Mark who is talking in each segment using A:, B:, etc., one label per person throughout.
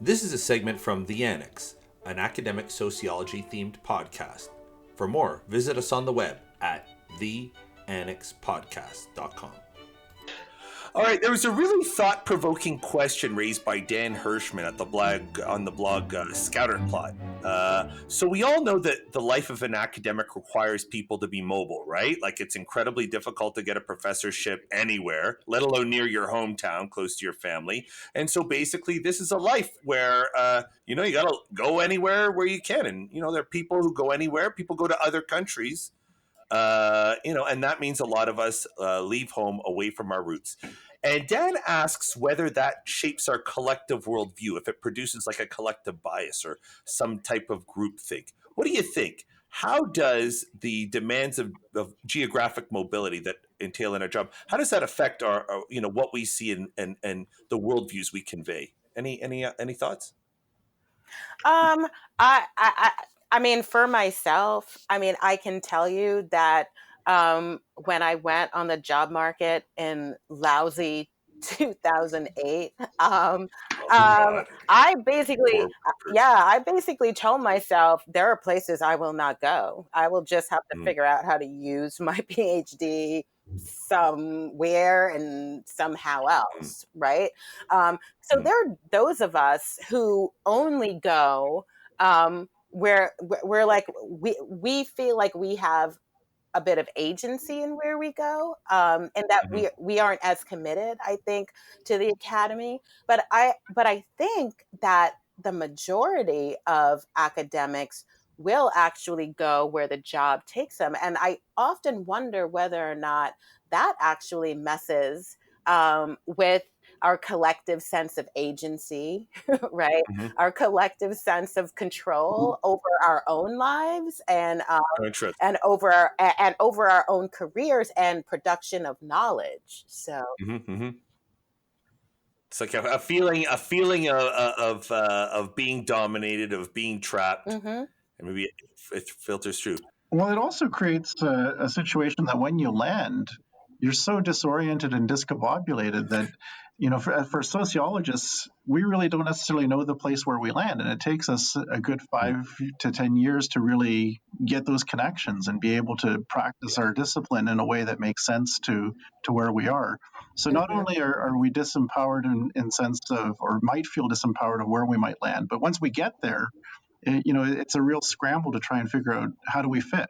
A: This is a segment from The Annex, an academic sociology themed podcast. For more, visit us on the web at theannexpodcast.com.
B: All right, there was a really thought-provoking question raised by Dan Hirschman at the blog Scatterplot. So we all know that the life of an academic requires people to be mobile, right? Like it's incredibly difficult to get a professorship anywhere, let alone near your hometown, close to your family. And so basically, this is a life where you got to go anywhere where you can, and there are people who go anywhere. People go to other countries. And that means a lot of us leave home away from our roots. And Dan asks whether that shapes our collective worldview, if it produces like a collective bias or some type of groupthink. What do you think? How does the demands of geographic mobility that entail in our job, how does that affect our what we see and the worldviews we convey? Any thoughts?
C: Um, I mean, for myself, I can tell you that when I went on the job market in lousy 2008, I basically, I basically told myself there are places I will not go. I will just have to figure out how to use my PhD somewhere and somehow else, right? So there are those of us who only go where we're like we feel like we have a bit of agency in where we go, and that we aren't as committed, I think, to the academy. But I think that the majority of academics will actually go where the job takes them, and I often wonder whether or not that actually messes with our collective sense of agency, right? Our collective sense of control over our own lives and over our own careers and production of knowledge. So
B: it's like a feeling of being dominated, of being trapped, and maybe it filters through.
D: Well, it also creates a situation that when you land, you're so disoriented and discombobulated that, for sociologists, we really don't necessarily know the place where we land. And it takes us a good 5 to 10 years to really get those connections and be able to practice our discipline in a way that makes sense to where we are. So not only are we disempowered in sense of, or might feel disempowered of where we might land, but once we get there, it's a real scramble to try and figure out how do we fit.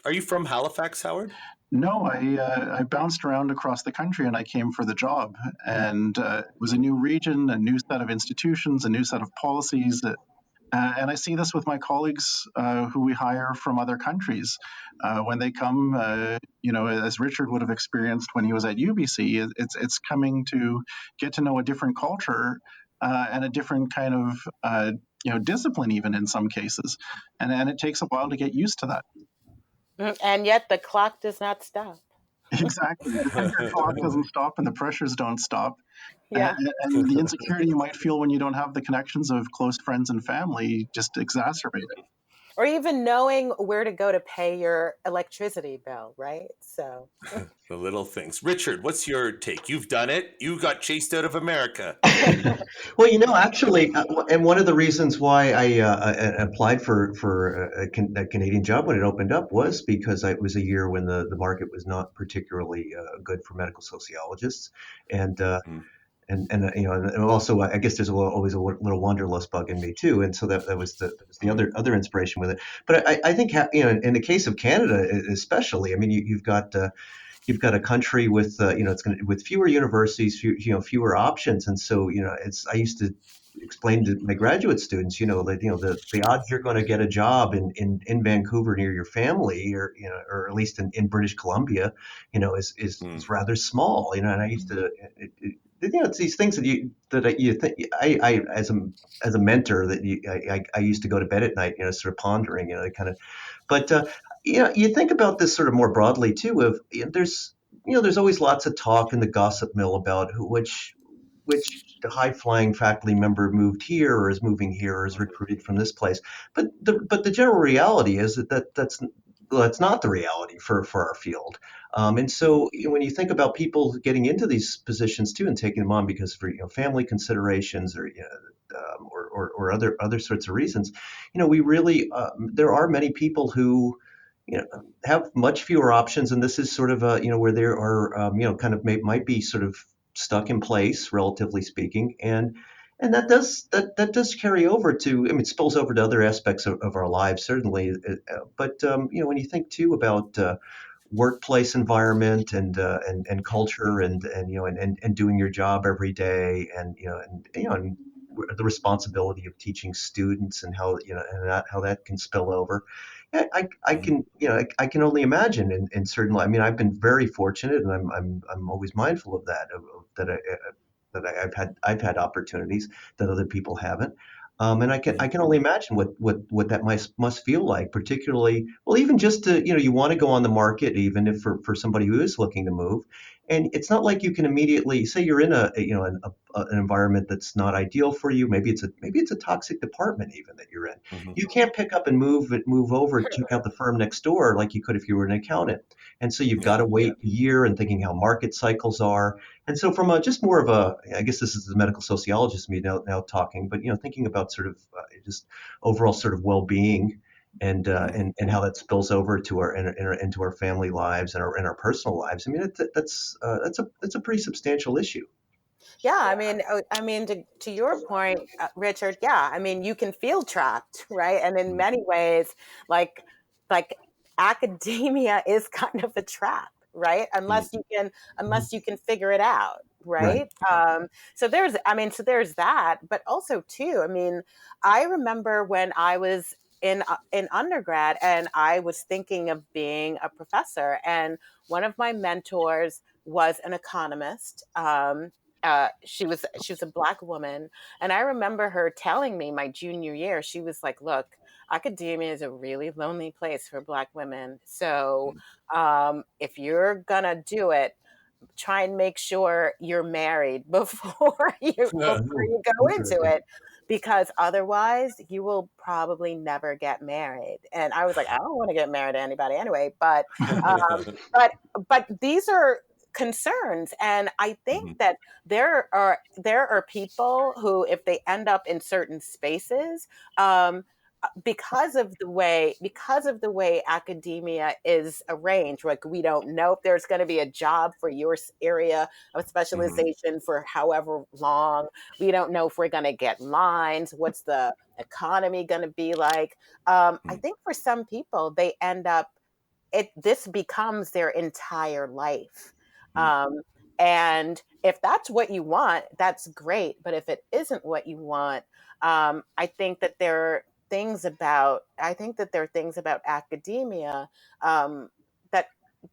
B: Are you from Halifax, Howard?
D: No, I bounced around across the country and I came for the job. And it was a new region, a new set of institutions, a new set of policies. And I see this with my colleagues who we hire from other countries. When they come, as Richard would have experienced when he was at UBC, it's coming to get to know a different culture and a different kind of discipline, even in some cases. And it takes a while to get used to that.
C: And yet the clock does not stop.
D: Exactly. The clock doesn't stop and the pressures don't stop.
C: Yeah.
D: And the insecurity you might feel when you don't have the connections of close friends and family just exacerbate it.
C: Or even knowing where to go to pay your electricity bill, right? So
B: the little things. Richard, what's your take? You've done it. You got chased out of America.
E: Well, actually, and one of the reasons why I applied for a Canadian job when it opened up was because it was a year when the market was not particularly good for medical sociologists, and also I guess there's always a little wanderlust bug in me too, and so that was the other inspiration with it. But I think in the case of Canada especially, I mean you've got a country with with fewer universities, fewer options, and so I used to explain to my graduate students, the odds you're going to get a job in Vancouver near your family, or at least in British Columbia, is rather small, and I used to. It's these things that you think I as a mentor that I used to go to bed at night, sort of pondering, kind of, but you think about this sort of more broadly too. Of there's always lots of talk in the gossip mill about which high flying faculty member moved here or is moving here or is recruited from this place, but the general reality is that's not the reality for our field. And so when you think about people getting into these positions too and taking them on because for family considerations or or other sorts of reasons, we really there are many people who have much fewer options, and this is sort of where there are kind of might be sort of stuck in place, relatively speaking, and that does carry over to, I mean, it spills over to other aspects of our lives, certainly. But when you think too about workplace environment and culture and doing your job every day and the responsibility of teaching students and how how that can spill over. I
B: Mhm.
E: can I can only imagine in certain. I mean, I've been very fortunate, and I'm always mindful of that. That I've had opportunities that other people haven't. And I
B: Mhm.
E: can only imagine what that must feel like, particularly, well, even just to, you want to go on the market, even if for somebody who is looking to move. And it's not like you can immediately say you're in an environment that's not ideal for you. Maybe it's a toxic department even that you're in.
B: Mhm.
E: You can't pick up and move over and check out the firm next door like you could if you were an accountant. And so you've got
B: Yeah.
E: to wait a year and thinking how market cycles are. And so from a just more of a, I guess this is the medical sociologist me now talking, but thinking about sort of just overall sort of well-being
B: Mhm.
E: and how that spills over to into our family lives and our personal lives. I mean, that's a pretty substantial issue.
C: Yeah, I mean, to your point, Richard. Yeah, I mean, you can feel trapped, right? And in
B: Mhm.
C: many ways, like like academia is kind of a trap, right? Unless you can figure it out,
E: Right.
C: right? So there's that, but also too. I mean, I remember when I was in undergrad and I was thinking of being a professor, and one of my mentors was an economist. She was a black woman, and I remember her telling me my junior year. She was like, "Look, academia is a really lonely place for black women. So, if you're gonna do it, try and make sure you're married
B: Yeah.
C: before you go into
B: Interesting.
C: it, because otherwise you will probably never get married." And I was like, I don't want to get married to anybody anyway, um, but these are concerns, and I think
B: Mhm.
C: that there are people who, if they end up in certain spaces, um, because of the way academia is arranged, like we don't know if there's going to be a job for your area of
B: Mhm.
C: specialization for however long. We don't know if we're going to get lines. What's the economy going to be like? I
B: Mhm.
C: think for some people, they end up it this becomes their entire life.
B: Mhm.
C: Um, and if that's what you want, that's great. But if it isn't what you want, I think that there are things about academia, um,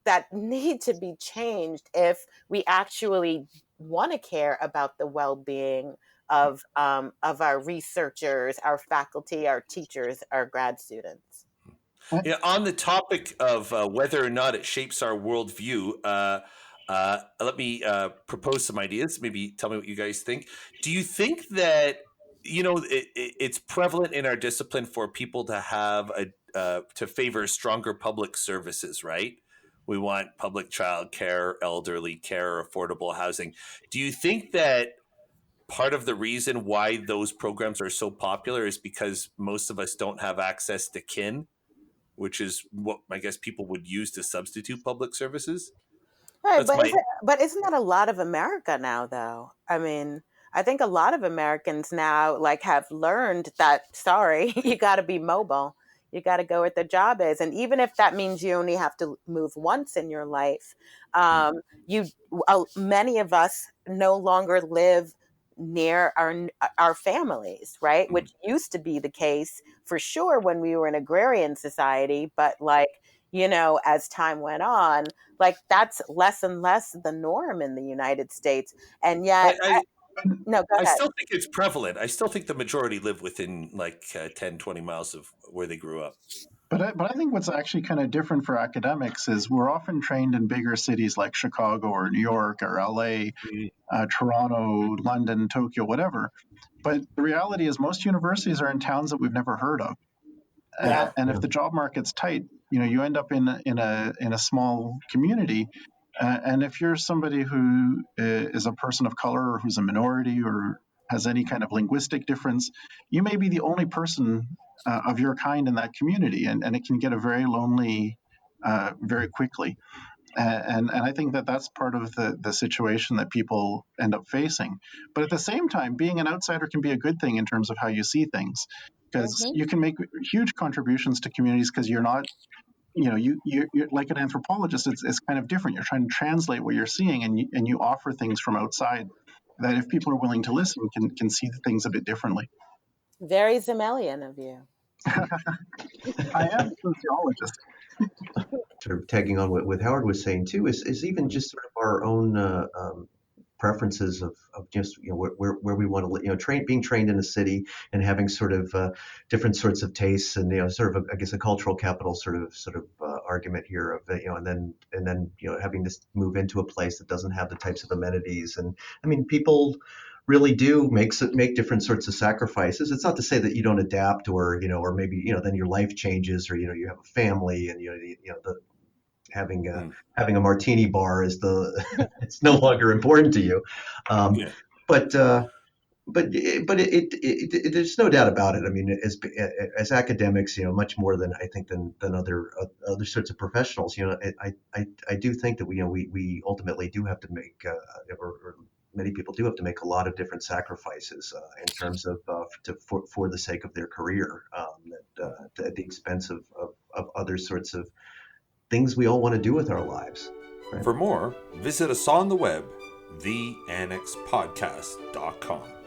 C: that need to be changed if we actually want to care about the well-being of our researchers, our faculty, our teachers, our grad students.
B: Yeah, on the topic of whether or not it shapes our worldview, let me propose some ideas. Maybe tell me what you guys think. Do you think that it's prevalent in our discipline for people to have to favor stronger public services, right? We want public child care, elderly care, affordable housing. Do you think that part of the reason why those programs are so popular is because most of us don't have access to kin, which is what I guess people would use to substitute public services?
C: Right,
B: That's my
C: but isn't that a lot of America now though? I mean, I think a lot of Americans now like have learned that sorry, you got to be mobile. You got to go where the job is, and even if that means you only have to move once in your life,
B: mm,
C: um, you many of us no longer live near our families, right?
B: mm,
C: Which used to be the case for sure when we were an agrarian society, but like as time went on, like that's less and less the norm in the United States. And
B: I,
C: yet,
B: I
C: no, go
B: I
C: ahead.
B: still think it's prevalent. I still think the majority live within like 10, 20 miles of where they grew up.
D: But I think what's actually kind of different for academics is we're often trained in bigger cities like Chicago or New York or LA,
B: Mm,
D: Toronto, London, Tokyo, whatever. But the reality is most universities are in towns that we've never heard of.
C: Yeah.
E: Yeah.
D: And if
E: Yeah.
D: the job market's tight, you end up in a small community, and if you're somebody who is a person of color or who's a minority or has any kind of linguistic difference, you may be the only person of your kind in that community, and it can get a very lonely very quickly. And I think that that's part of the situation that people end up facing. But at the same time, being an outsider can be a good thing in terms of how you see things, because
C: Hmm.
D: you can make huge contributions to communities because you're not, you're like an anthropologist. It's kind of different. You're trying to translate what you're seeing, and you offer things from outside that, if people are willing to listen, can see the things a bit differently.
C: Very Zemelian of you.
D: I am a sociologist.
E: Sort of tagging on what Howard was saying too, is even just sort of our own preferences of just where we want to live. Being trained in a city and having sort of different sorts of tastes, and sort of I guess a cultural capital sort of argument here of and then having to move into a place that doesn't have the types of amenities. And I mean, people really do make different sorts of sacrifices. It's not to say that you don't adapt, or maybe then your life changes, or you have a family, and the having a martini bar is it's no longer important to you. Um,
A: Yeah.
E: but there's no doubt about it. I mean, as academics, much more than I think than other sorts of professionals, I do think that we ultimately do have to make, or many people do have to make a lot of different sacrifices in terms of for the sake of their career, at the expense of other sorts of things we all want to do with our lives. Right?
A: For more, visit us on the web, theannexpodcast.com.